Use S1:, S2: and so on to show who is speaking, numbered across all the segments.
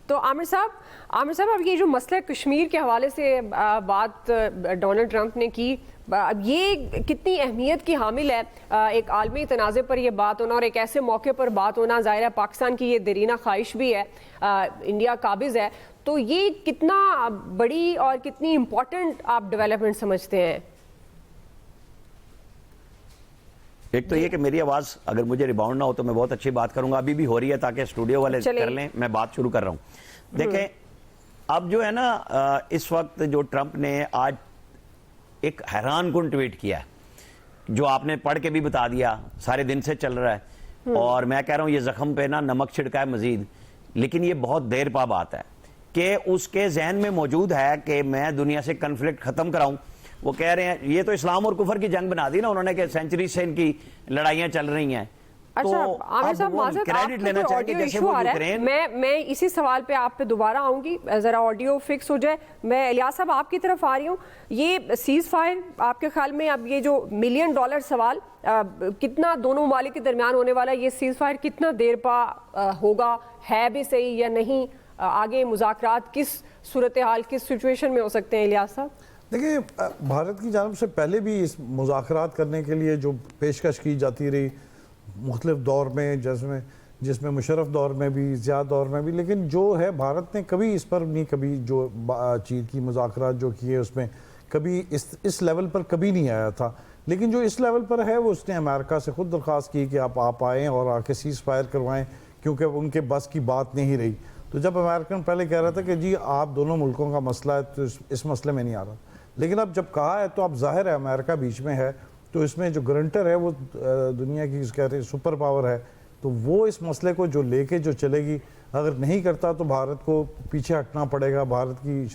S1: تو عامر صاحب اب یہ جو مسئلہ کشمیر کے حوالے سے بات ڈونلڈ ٹرمپ نے کی، اب یہ کتنی اہمیت کی حامل ہے؟ ایک عالمی تنازع پر یہ بات ہونا اور ایک ایسے موقع پر بات ہونا، ظاہر ہے پاکستان کی یہ دیرینہ خواہش بھی ہے، انڈیا قابض ہے، تو یہ کتنا بڑی اور کتنی امپورٹنٹ آپ ڈیولپمنٹ سمجھتے ہیں؟
S2: ایک تو یہ کہ میری آواز اگر مجھے ریباؤنڈ نہ ہو تو میں بہت اچھی بات کروں گا، ابھی بھی ہو رہی ہے تاکہ اسٹوڈیو والے کر لیں، میں بات شروع کر رہا ہوں۔ دیکھیں اب جو ہے نا اس وقت جو ٹرمپ نے آج ایک حیران کن ٹویٹ کیا ہے جو آپ نے پڑھ کے بھی بتا دیا، سارے دن سے چل رہا ہے، اور میں کہہ رہا ہوں یہ زخم پہ نا نمک چھڑکا ہے مزید، لیکن یہ بہت دیر پا بات ہے کہ اس کے ذہن میں موجود ہے کہ میں دنیا سے کنفلکٹ ختم کراؤں۔ وہ کہہ رہے ہیں یہ تو اسلام اور کفر کی جنگ بنا دی نا انہوں نے کہ سینچری سے ان کی لڑائیاں چل رہی ہیں۔
S1: اچھا عامر صاحب معذرت، آپ کا کوئی آڈیو ایشو آ رہا ہے، میں اسی سوال پہ آپ پہ دوبارہ آؤں گی، ذرا آڈیو فکس ہو جائے۔ میں الیاس صاحب آپ کی طرف آ رہی ہوں، یہ سیز فائر آپ کے خیال میں اب یہ جو $1 ملین سوال کتنا دونوں ممالک کے درمیان ہونے والا یہ سیز فائر کتنا دیر پا ہوگا، ہے بھی صحیح یا نہیں؟ آگے مذاکرات کس صورتحال کس سچویشن میں ہو سکتے ہیں الیاس صاحب؟
S3: دیکھیں بھارت کی جانب سے پہلے بھی اس مذاکرات کرنے کے لیے جو پیشکش کی جاتی رہی مختلف دور میں، جس میں مشرف دور میں بھی، زیادہ دور میں بھی، لیکن جو ہے بھارت نے کبھی اس پر نہیں، کبھی جو چیز کی مذاکرات جو کیے اس میں کبھی اس لیول پر کبھی نہیں آیا تھا، لیکن جو اس لیول پر ہے وہ اس نے امریکہ سے خود درخواست کی کہ آپ آئیں اور آ کے سیز فائر کروائیں، کیونکہ ان کے بس کی بات نہیں رہی۔ تو جب امریکن پہلے کہہ رہا تھا کہ جی آپ دونوں ملکوں کا مسئلہ ہے تو اس مسئلے میں نہیں آ رہا، لیکن اب جب کہا ہے تو اب ظاہر ہے امریکہ بیچ میں ہے، تو اس میں جو گرنٹر ہے وہ دنیا کی کہتے ہیں سپر پاور ہے، تو وہ اس مسئلے کو جو لے کے جو چلے گی، اگر نہیں کرتا تو بھارت کو پیچھے ہٹنا پڑے گا، بھارت کی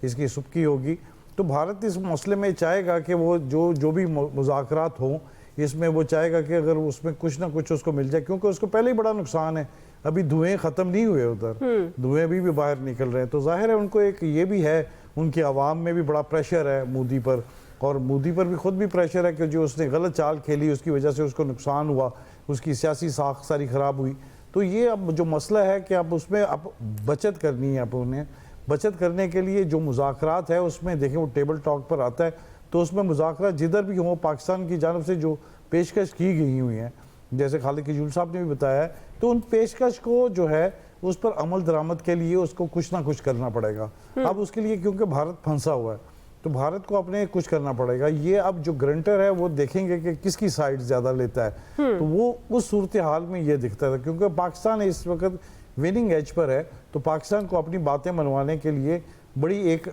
S3: اس کی سبکی ہوگی۔ تو بھارت اس مسئلے میں چاہے گا کہ وہ جو بھی مذاکرات ہوں اس میں وہ چاہے گا کہ اگر اس میں کچھ نہ کچھ اس کو مل جائے، کیونکہ اس کو پہلے ہی بڑا نقصان ہے، ابھی دھوئیں ختم نہیں ہوئے ادھر، دھوئیں بھی باہر نکل رہے ہیں، تو ظاہر ہے ان کو ایک یہ بھی ہے، ان کے عوام میں بھی بڑا پریشر ہے مودی پر، اور مودی پر بھی خود بھی پریشر ہے کہ جو اس نے غلط چال کھیلی اس کی وجہ سے اس کو نقصان ہوا، اس کی سیاسی ساخت ساری خراب ہوئی۔ تو یہ اب جو مسئلہ ہے کہ اب اس میں اب بچت کرنی ہے، اب انہیں بچت کرنے کے لیے جو مذاکرات ہے اس میں دیکھیں وہ ٹیبل ٹاک پر آتا ہے، تو اس میں مذاکرات جدھر بھی ہوں پاکستان کی جانب سے جو پیشکش کی گئی ہوئی ہیں، جیسے خالد کجول صاحب نے بھی بتایا ہے، تو ان پیشکش کو جو ہے اس پر عمل درآمد کے لیے اس کو کچھ نہ کچھ کرنا پڑے گا۔ اب اس کے لیے کیونکہ بھارت پھنسا ہوا ہے تو بھارت کو اپنے کچھ کرنا پڑے گا، یہ اب جو گرنٹر ہے وہ دیکھیں گے کہ کس کی سائیڈ زیادہ لیتا ہے، تو وہ اس صورتحال میں یہ دکھتا ہے، کیونکہ پاکستان اس وقت وننگ ایج پر ہے، تو پاکستان کو اپنی باتیں منوانے کے لیے بڑی ایک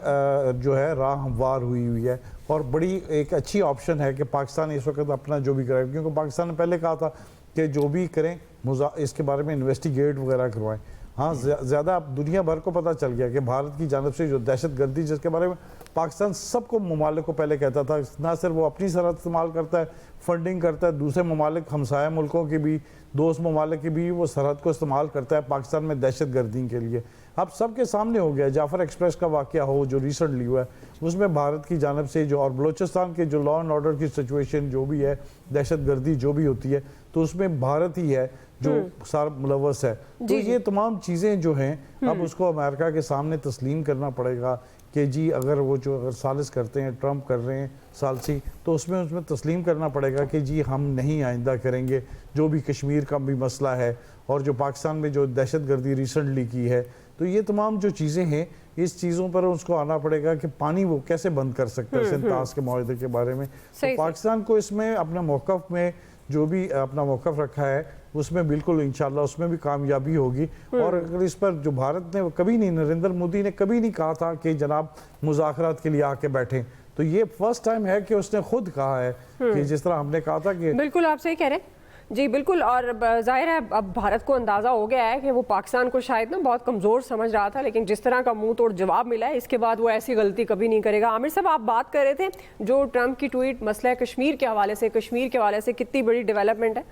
S3: جو ہے راہ ہموار ہوئی ہے، اور بڑی ایک اچھی آپشن ہے کہ پاکستان اس وقت اپنا جو بھی کرے، کیونکہ پاکستان نے پہلے کہا تھا کہ جو بھی کریں اس کے بارے میں انویسٹیگیٹ وغیرہ کروائیں۔ ہاں زیادہ اب دنیا بھر کو پتہ چل گیا کہ بھارت کی جانب سے جو دہشت گردی جس کے بارے میں پاکستان سب کو ممالک کو پہلے کہتا تھا، نہ صرف وہ اپنی سرحد استعمال کرتا ہے، فنڈنگ کرتا ہے، دوسرے ممالک ہمسایہ ملکوں کی بھی، دوست ممالک کی بھی وہ سرحد کو استعمال کرتا ہے پاکستان میں دہشت گردی کے لیے۔ اب سب کے سامنے ہو گیا، جعفر ایکسپریس کا واقعہ ہو جو ریسنٹلی ہوا ہے اس میں بھارت کی جانب سے جو، اور بلوچستان کے جو لا اینڈ آرڈر کی سچویشن جو بھی ہے، دہشت گردی جو بھی ہوتی ہے، تو اس میں بھارت ہی ہے جو سارا ملوث ہے۔ تو یہ تمام چیزیں جو ہیں اب اس کو امریکہ کے سامنے تسلیم کرنا پڑے گا کہ جی اگر وہ جو اگر سازش کرتے ہیں، ٹرمپ کر رہے ہیں ثالثی، تو اس میں تسلیم کرنا پڑے گا کہ جی ہم نہیں آئندہ کریں گے، جو بھی کشمیر کا بھی مسئلہ ہے اور جو پاکستان میں جو دہشت گردی ریسنٹلی کی ہے، تو یہ تمام جو چیزیں ہیں اس چیزوں پر اس کو آنا پڑے گا کہ پانی وہ کیسے بند کر سکتا ہے سنتاس کے معاہدے کے بارے میں۔ تو پاکستان کو اس میں اپنا موقف میں جو بھی اپنا موقف رکھا ہے اس میں بالکل انشاءاللہ اس میں بھی کامیابی ہوگی، اور اگر اس پر جو بھارت نے کبھی نہیں، نریندر مودی نے کبھی نہیں کہا تھا کہ جناب مذاکرات کے لیے آ کے بیٹھیں، تو یہ فرسٹ ٹائم ہے کہ اس نے خود کہا ہے کہ جس طرح ہم نے کہا تھا کہ
S1: بالکل آپ صحیح کہہ رہے ہیں جی بالکل، اور ظاہر ہے اب بھارت کو اندازہ ہو گیا ہے کہ وہ پاکستان کو شاید نا بہت کمزور سمجھ رہا تھا، لیکن جس طرح کا منہ توڑ جواب ملا ہے اس کے بعد وہ ایسی غلطی کبھی نہیں کرے گا۔ عامر صاحب آپ بات کر رہے تھے جو ٹرمپ کی ٹویٹ مسئلہ کشمیر کے حوالے سے کتنی بڑی ڈیولپمنٹ ہے؟